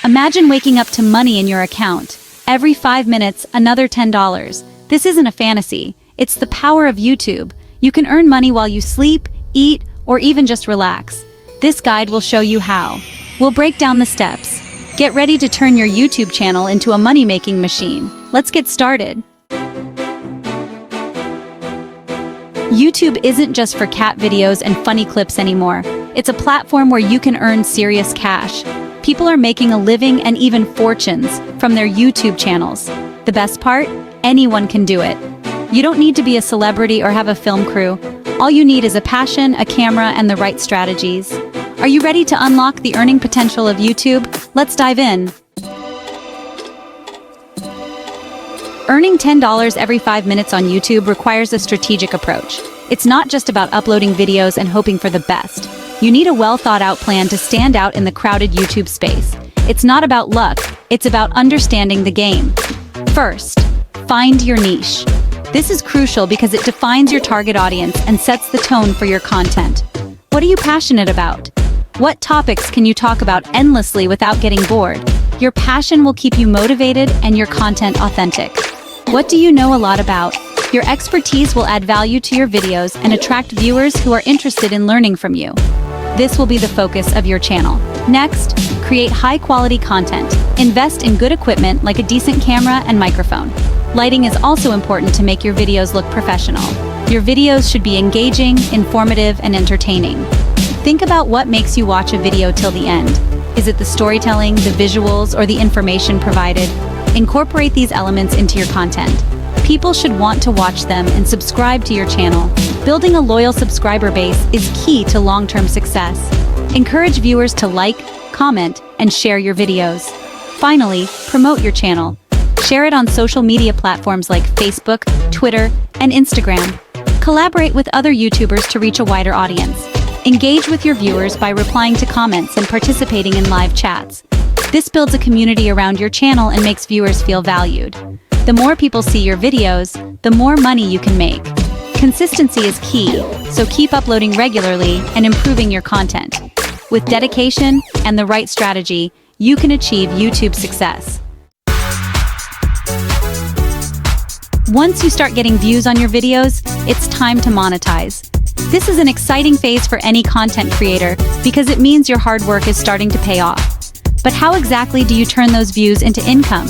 Imagine waking up to money in your account. Every 5 minutes, another $10. This isn't a fantasy. It's the power of YouTube. You can earn money while you sleep, eat, or even just relax. This guide will show you how. We'll break down the steps. Get ready to turn your YouTube channel into a money-making machine. Let's get started. YouTube isn't just for cat videos and funny clips anymore. It's a platform where you can earn serious cash. People are making a living and even fortunes from their YouTube channels. The best part? Anyone can do it. You don't need to be a celebrity or have a film crew. All you need is a passion, a camera, and the right strategies. Are you ready to unlock the earning potential of YouTube? Let's dive in. Earning $10 every 5 minutes on YouTube requires a strategic approach. It's not just about uploading videos and hoping for the best. You need a well-thought-out plan to stand out in the crowded YouTube space. It's not about luck, it's about understanding the game. First, find your niche. This is crucial because it defines your target audience and sets the tone for your content. What are you passionate about? What topics can you talk about endlessly without getting bored? Your passion will keep you motivated and your content authentic. What do you know a lot about? Your expertise will add value to your videos and attract viewers who are interested in learning from you. This will be the focus of your channel. Next, create high-quality content. Invest in good equipment like a decent camera and microphone. Lighting is also important to make your videos look professional. Your videos should be engaging, informative, and entertaining. Think about what makes you watch a video till the end. Is it the storytelling, the visuals, or the information provided? Incorporate these elements into your content. People should want to watch them and subscribe to your channel. Building a loyal subscriber base is key to long-term success. Encourage viewers to like, comment, and share your videos. Finally, promote your channel. Share it on social media platforms like Facebook, Twitter, and Instagram. Collaborate with other YouTubers to reach a wider audience. Engage with your viewers by replying to comments and participating in live chats. This builds a community around your channel and makes viewers feel valued. The more people see your videos, the more money you can make. Consistency is key, so keep uploading regularly and improving your content. With dedication and the right strategy, you can achieve YouTube success. Once you start getting views on your videos, it's time to monetize. This is an exciting phase for any content creator because it means your hard work is starting to pay off. But how exactly do you turn those views into income?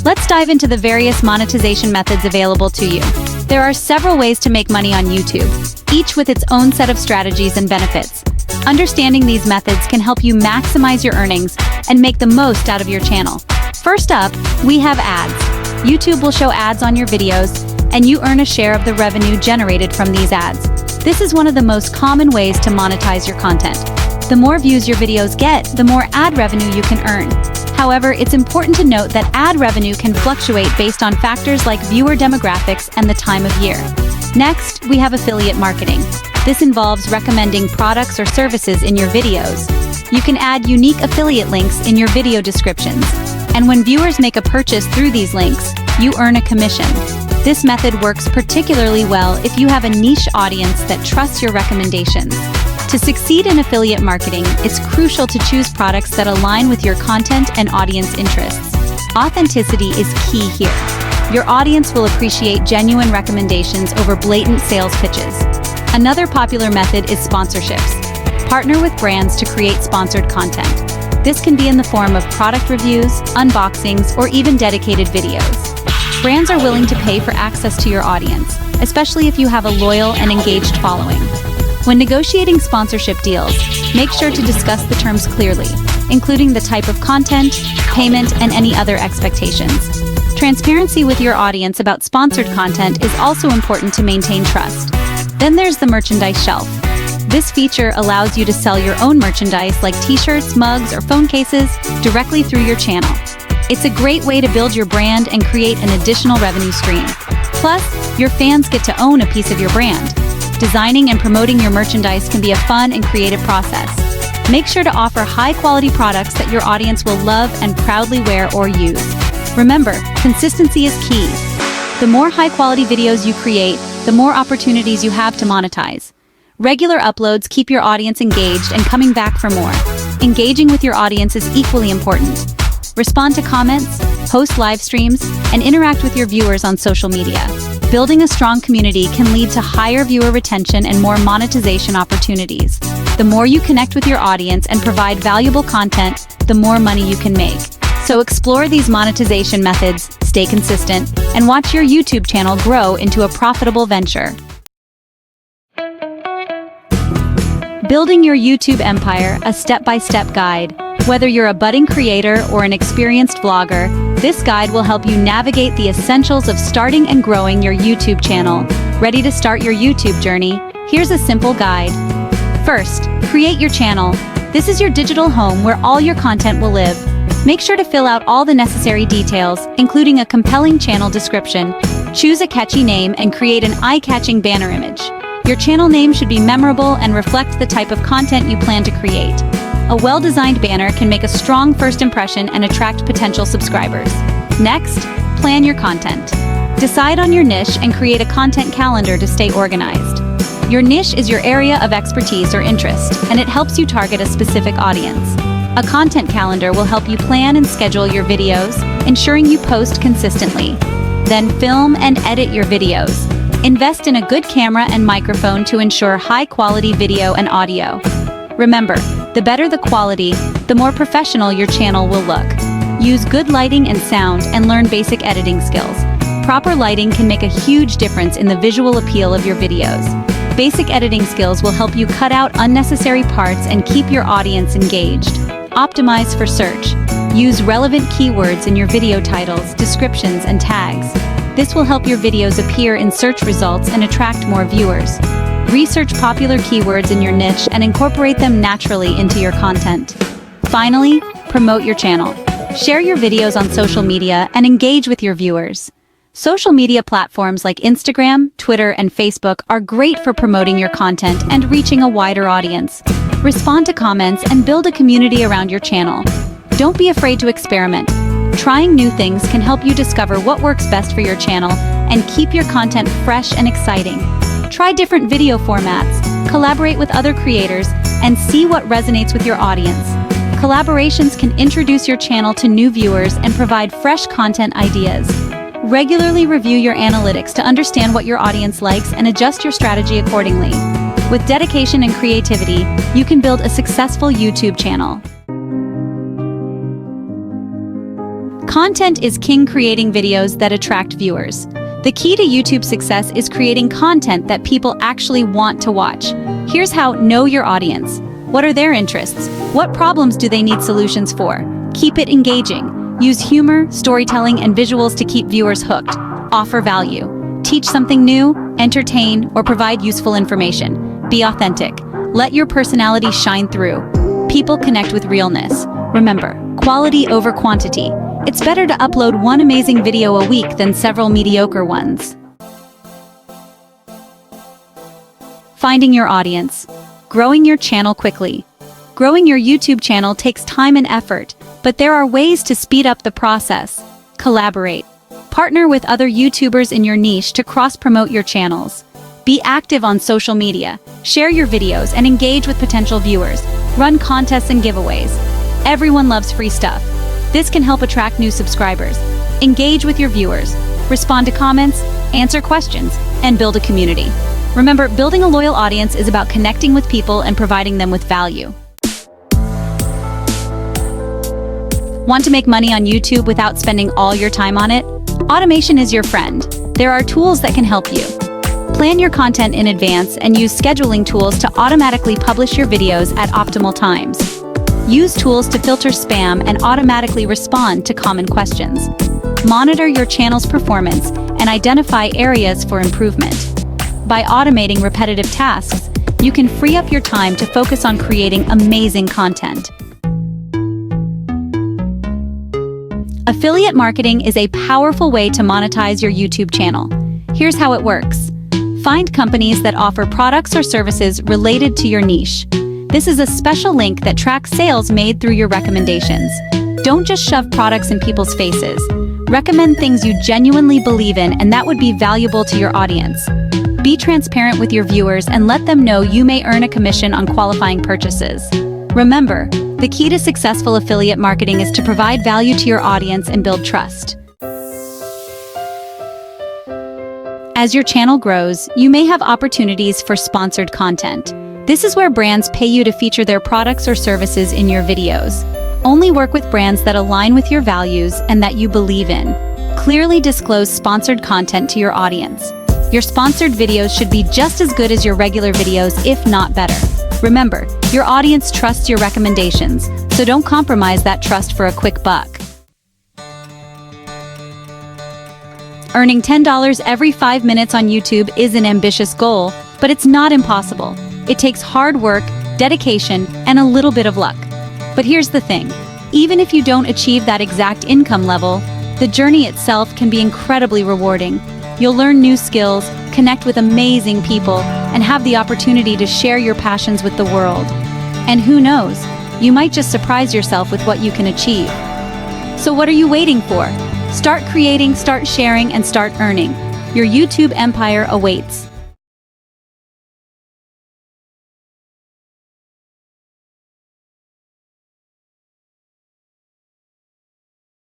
Let's dive into the various monetization methods available to you. There are several ways to make money on YouTube, each with its own set of strategies and benefits. Understanding these methods can help you maximize your earnings and make the most out of your channel. First up, we have ads. YouTube will show ads on your videos, and you earn a share of the revenue generated from these ads. This is one of the most common ways to monetize your content. The more views your videos get, the more ad revenue you can earn. However, it's important to note that ad revenue can fluctuate based on factors like viewer demographics and the time of year. Next, we have affiliate marketing. This involves recommending products or services in your videos. You can add unique affiliate links in your video descriptions. And when viewers make a purchase through these links, you earn a commission. This method works particularly well if you have a niche audience that trusts your recommendations. To succeed in affiliate marketing, it's crucial to choose products that align with your content and audience interests. Authenticity is key here. Your audience will appreciate genuine recommendations over blatant sales pitches. Another popular method is sponsorships. Partner with brands to create sponsored content. This can be in the form of product reviews, unboxings, or even dedicated videos. Brands are willing to pay for access to your audience, especially if you have a loyal and engaged following. When negotiating sponsorship deals, make sure to discuss the terms clearly, including the type of content, payment, and any other expectations. Transparency with your audience about sponsored content is also important to maintain trust. Then there's the merchandise shelf. This feature allows you to sell your own merchandise like t-shirts, mugs, or phone cases directly through your channel. It's a great way to build your brand and create an additional revenue stream. Plus, your fans get to own a piece of your brand. Designing and promoting your merchandise can be a fun and creative process. Make sure to offer high-quality products that your audience will love and proudly wear or use. Remember, consistency is key. The more high-quality videos you create, the more opportunities you have to monetize. Regular uploads keep your audience engaged and coming back for more. Engaging with your audience is equally important. Respond to comments, host live streams, and interact with your viewers on social media. Building a strong community can lead to higher viewer retention and more monetization opportunities. The more you connect with your audience and provide valuable content, the more money you can make. So explore these monetization methods, stay consistent, and watch your YouTube channel grow into a profitable venture. Building your YouTube empire, a step-by-step guide. Whether you're a budding creator or an experienced vlogger, this guide will help you navigate the essentials of starting and growing your YouTube channel. Ready to start your YouTube journey? Here's a simple guide. First, create your channel. This is your digital home where all your content will live. Make sure to fill out all the necessary details, including a compelling channel description. Choose a catchy name and create an eye-catching banner image. Your channel name should be memorable and reflect the type of content you plan to create. A well-designed banner can make a strong first impression and attract potential subscribers. Next, plan your content. Decide on your niche and create a content calendar to stay organized. Your niche is your area of expertise or interest, and it helps you target a specific audience. A content calendar will help you plan and schedule your videos, ensuring you post consistently. Then film and edit your videos. Invest in a good camera and microphone to ensure high-quality video and audio. Remember, the better the quality, the more professional your channel will look. Use good lighting and sound and learn basic editing skills. Proper lighting can make a huge difference in the visual appeal of your videos. Basic editing skills will help you cut out unnecessary parts and keep your audience engaged. Optimize for search. Use relevant keywords in your video titles, descriptions, and tags. This will help your videos appear in search results and attract more viewers. Research popular keywords in your niche and incorporate them naturally into your content. Finally, promote your channel. Share your videos on social media and engage with your viewers. Social media platforms like Instagram, Twitter, and Facebook are great for promoting your content and reaching a wider audience. Respond to comments and build a community around your channel. Don't be afraid to experiment. Trying new things can help you discover what works best for your channel and keep your content fresh and exciting. Try different video formats, collaborate with other creators, and see what resonates with your audience. Collaborations can introduce your channel to new viewers and provide fresh content ideas. Regularly review your analytics to understand what your audience likes and adjust your strategy accordingly. With dedication and creativity, you can build a successful YouTube channel. Content is king, creating videos that attract viewers. The key to YouTube success is creating content that people actually want to watch. Here's how: know your audience. What are their interests? What problems do they need solutions for? Keep it engaging. Use humor, storytelling, and visuals to keep viewers hooked. Offer value. Teach something new, entertain, or provide useful information. Be authentic. Let your personality shine through. People connect with realness. Remember, quality over quantity. It's better to upload one amazing video a week than several mediocre ones. Finding your audience. Growing your channel quickly. Growing your YouTube channel takes time and effort, but there are ways to speed up the process. Collaborate. Partner with other YouTubers in your niche to cross-promote your channels. Be active on social media. Share your videos and engage with potential viewers. Run contests and giveaways. Everyone loves free stuff. This can help attract new subscribers. Engage with your viewers. Respond to comments, answer questions, and build a community. Remember, building a loyal audience is about connecting with people and providing them with value. Want to make money on YouTube without spending all your time on it? Automation is your friend. There are tools that can help you. Plan your content in advance and use scheduling tools to automatically publish your videos at optimal times. Use tools to filter spam and automatically respond to common questions. Monitor your channel's performance and identify areas for improvement. By automating repetitive tasks, you can free up your time to focus on creating amazing content. Affiliate marketing is a powerful way to monetize your YouTube channel. Here's how it works. Find companies that offer products or services related to your niche. This is a special link that tracks sales made through your recommendations. Don't just shove products in people's faces. Recommend things you genuinely believe in and that would be valuable to your audience. Be transparent with your viewers and let them know you may earn a commission on qualifying purchases. Remember, The key to successful affiliate marketing is to provide value to your audience and build trust. As your channel grows, you may have opportunities for sponsored content. This is where brands pay you to feature their products or services in your videos. Only work with brands that align with your values and that you believe in. Clearly disclose sponsored content to your audience. Your sponsored videos should be just as good as your regular videos, if not better. Remember, your audience trusts your recommendations, so don't compromise that trust for a quick buck. Earning $10 every 5 minutes on YouTube is an ambitious goal, but it's not impossible. It takes hard work, dedication, and a little bit of luck. But here's the thing, even if you don't achieve that exact income level, the journey itself can be incredibly rewarding. You'll learn new skills, connect with amazing people, and have the opportunity to share your passions with the world. And who knows, you might just surprise yourself with what you can achieve. So what are you waiting for? Start creating, start sharing, and start earning. Your YouTube empire awaits.